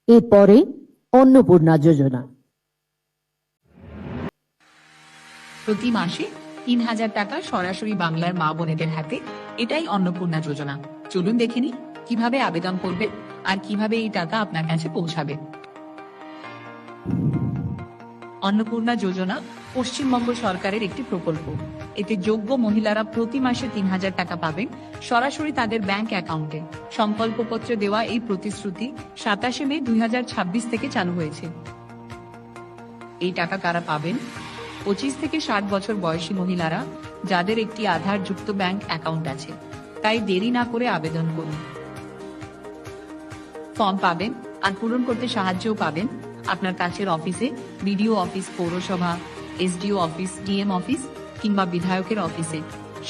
এরপরে অন্নপূর্ণা যোজনা। প্রতি মাসে ৩,০০০ টাকা সরাসরি বাংলার মা বোনেদের হাতে, এটাই অন্নপূর্ণা যোজনা। চলুন দেখে নিই কিভাবে আবেদন করবেন আর কিভাবে এই টাকা আপনার কাছে পৌঁছাবে। অন্নপূর্ণা যোজনা পশ্চিমবঙ্গ সরকারের একটি প্রকল্প। এতে যোগ্য মহিলারা প্রতি মাসে ৩,০০০ টাকা পাবেন সরাসরি তাদের ব্যাংক অ্যাকাউন্টে। সংকল্পপত্রে দেওয়া এই প্রতিশ্রুতি ২৭শে মে ২০২৬ থেকে চালু হয়েছে। এই টাকা কারা পাবেন? ২৫ থেকে ৬০ বছর বয়সী মহিলারা, যাদের একটি আধার যুক্ত ব্যাংক অ্যাকাউন্ট আছে। তাই দেরি না করে আবেদন করুন। ফর্ম পাবেন আর পূরণ করতে সাহায্যও পাবেন আপনার কাছের অফিসে, বিডিও অফিস, পৌরসভা, এসডিও অফিস, ডিএম অফিস কিংবা বিধায়কের অফিসে।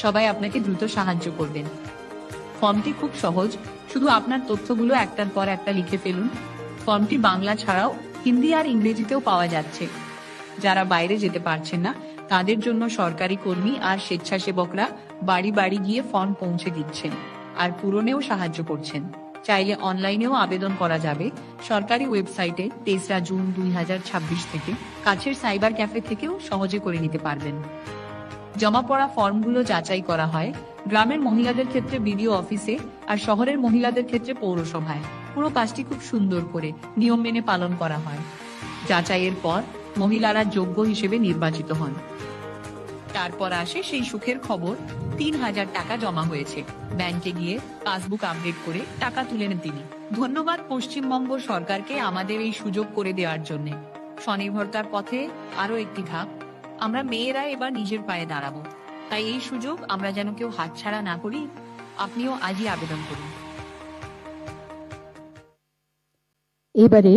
সবাই আপনাকে দ্রুত সাহায্য করবেন। ফর্মটি খুব সহজ, শুধু আপনার তথ্যগুলো একটার পর একটা লিখে ফেলুন। ফর্মটি বাংলা ছাড়াও হিন্দি আর ইংরেজিতেও পাওয়া যাচ্ছে। যারা বাইরে যেতে পারছেন না, তাদের জন্য সরকারি কর্মী আর স্বেচ্ছাসেবকরা বাড়ি বাড়ি গিয়ে ফর্ম পৌঁছে দিচ্ছেন আর পূরণেও সাহায্য করছেন। চাইলে অনলাইনেও আবেদন করা যাবে। সরকারি ওয়েবসাইটে ৩রা জুন ২০২৬ থেকে, কাছের সাইবার ক্যাফে থেকেও সহজে করে নিতে পারবেন। জমা পড়া ফর্মগুলো যাচাই করা হয় গ্রামের মহিলাদের ক্ষেত্রে বিডিও অফিসে আর শহরের মহিলাদের ক্ষেত্রে পৌরসভায়। পুরো কাজটি খুব সুন্দর করে নিয়ম মেনে পালন করা হয়। যাচাইয়ের পর মহিলারা যোগ্য হিসেবে নির্বাচিত হন। তারপর আসে সেই সুখের খবর, ৩,০০০ টাকা জমা হয়েছে। ব্যাংকে গিয়ে পাসবুক আপডেট করে টাকা তুলে নেন তিনি। ধন্যবাদ পশ্চিমবঙ্গ সরকারকে আমাদের এই সুযোগ করে দেওয়ার জন্য। স্বনির্ভরতার পথে আরো একটি ধাপ। আমরা মেয়েরা এবার নিজের পায়ে দাঁড়াবো। তাই এই সুযোগ আমরা যেন কেউ হাতছাড়া না করি। আপনিও আজই আবেদন করুন। এবারে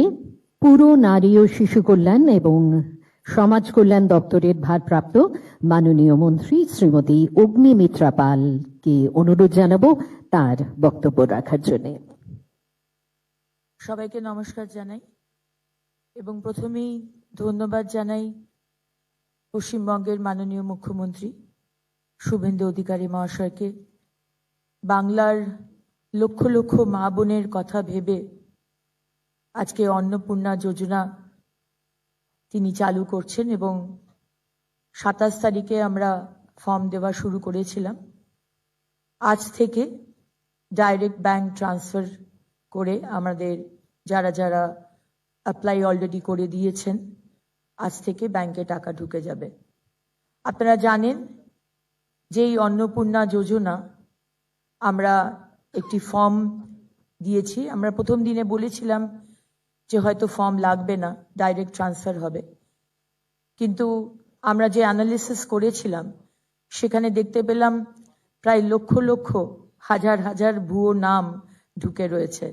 পুরো নারী ও শিশু কল্যাণ এবং সমাজ কল্যাণ দপ্তরের ভারপ্রাপ্ত মাননীয় মন্ত্রী শ্রীমতী অগ্নিমিত্রা পালকে অনুরোধ জানাবো তার বক্তব্য রাখার জন্য। সবাইকে নমস্কার জানাই এবং প্রথমেই ধন্যবাদ জানাই পশ্চিমবঙ্গের মাননীয় মুখ্যমন্ত্রী শুভেন্দু অধিকারী মহাশয়কে। বাংলার লক্ষ লক্ষ মা বোনের কথা ভেবে আজকে অন্নপূর্ণা যোজনা তিনি চালু করছেন এবং ২৭ তারিখে আমরা ফর্ম দেওয়া শুরু করেছিলাম। আজ থেকে ডাইরেক্ট ব্যাংক ট্রান্সফার করে আমাদের যারা যারা অ্যাপ্লাই অলরেডি করে দিয়েছেন, আজ থেকে ব্যাংকে টাকা ঢুকে যাবে। আপনারা জানেন যে এই অন্নপূর্ণা যোজনা আমরা একটি ফর্ম দিয়েছি। আমরা প্রথম দিনে বলেছিলাম যে হয়তো ফর্ম লাগবে না, ডাইরেক্ট ট্রান্সফার হবে, কিন্তু আমরা যে অ্যানালিসিস করেছিলাম সেখানে দেখতে পেলাম প্রায় লক্ষ লক্ষ, হাজার হাজার ভুয়ো নাম ঢুকে রয়েছে।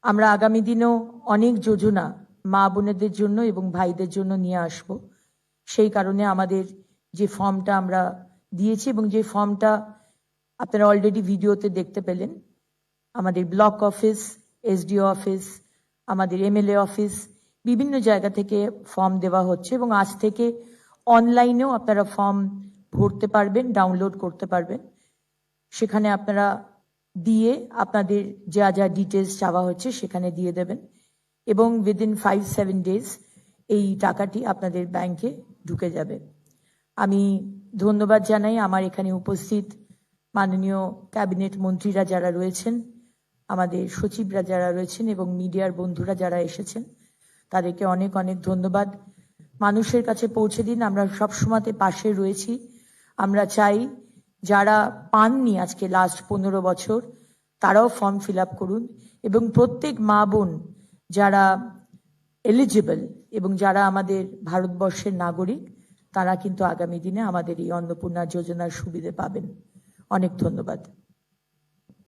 আমরা আগামী দিনেও অনেক যোজনা মা বোনেদের জন্য এবং ভাইদের জন্য নিয়ে আসব। সেই কারণে আমাদের যে ফর্মটা আমরা দিয়েছি এবং যে ফর্মটা আপনারা অলরেডি ভিডিওতে দেখতে পেলেন, আমাদের ব্লক অফিস, এসডিও অফিস, আমাদের এমএলএ অফিস, বিভিন্ন জায়গা থেকে ফর্ম দেওয়া হচ্ছে এবং আজ থেকে অনলাইনেও আপনারা ফর্ম ভরতে পারবেন, ডাউনলোড করতে পারবেন। সেখানে আপনারা দিয়ে আপনাদের যা যা ডিটেলস চাওয়া হচ্ছে সেখানে দিয়ে দেবেন এবং উইদিন 5-7 ডেজ এই টাকাটি আপনাদের ব্যাংকে ঢুকে যাবে। আমি ধন্যবাদ জানাই আমার এখানে উপস্থিত মাননীয় ক্যাবিনেট মন্ত্রীরা যারা রয়েছেন, আমাদের সচিবরা যারা রয়েছেন এবং মিডিয়ার বন্ধুরা যারা এসেছেন, তাদেরকে অনেক অনেক ধন্যবাদ। মানুষের কাছে পৌঁছে দিন, আমরা সবসময় পাশে রয়েছি। আমরা চাই যারা পাননি আজকে লাস্ট 15 বছর, তারাও ফর্ম ফিল আপ করুন এবং প্রত্যেক মা বোন যারা এলিজিবল এবং যারা আমাদের ভারতবর্ষের নাগরিক, তারা কিন্তু আগামী দিনে আমাদের এই অন্নপূর্ণা যোজনার সুবিধে পাবেন। অনেক ধন্যবাদ।